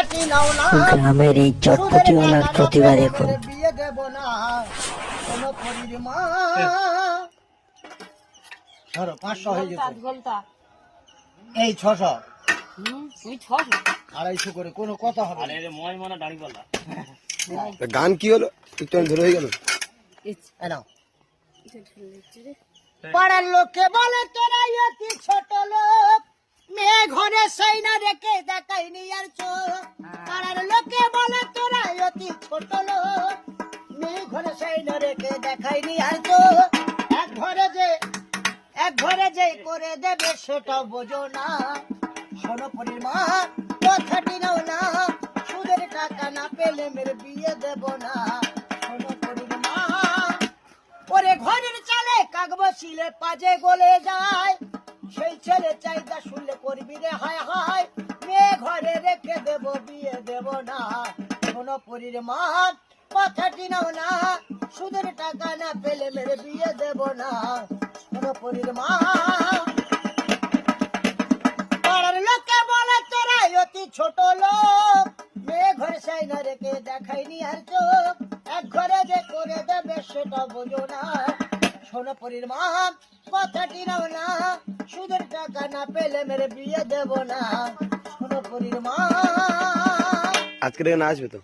গ্রামের এই চটপটিওয়ালার প্রতিভা দেখুন। বিয়ে দেব না কোন পরীর মা। ধরো 500 হয়ে গেছে, এই 600, 250 করে কোনো কথা হবে না। গান কি হলো একটু ধরে হয়ে গেল। পাড়ার লোকে বলে তোরা অতি ছোট লোক, মেয়ে ঘরে সেই না রেখে দেখাইনি আর চোখ। পাড়ার লোকে বলে তোরা অতি ছোট লোক, মেয়ে ঘরে সেই না রেখে দেখাইনি আর চোখ। এক ঘরে যে করে দেবে সেটা বোঝো না। শোনো পরীর মা কথাটি নাও না, সুদের টাকা না পেলে মেরে বিয়ে দেব না। শোনো পরীর মা, ওরে ঘরের চালে কাক বসিলে পাজে গলে যায়, সেই ছেলে চাইদা শুনলে করবি রে হায় হায়। মেয়ে ঘরে রেখে দেব বিয়ে দেব না। শোনো পরীর মা কথাটি নাও না, সুদের টাকা না পেলে মেরে বিয়ে দেব না। শোনো পরীর মা। পাড়ার লোকে বলে তোরা অতি ছোট লোক, মেয়ে ঘরে সেই না রেখে দেখাইনি আর চোখ। এক ঘরে যে করে দেবে সেটা বোঝো না। শোনো পরীর মা কথাটি নাও না, সুদের টাকা না পেলে মেরে বিয়ে দেব না। শোনো পরীর মা। আজকে না আসবে তো।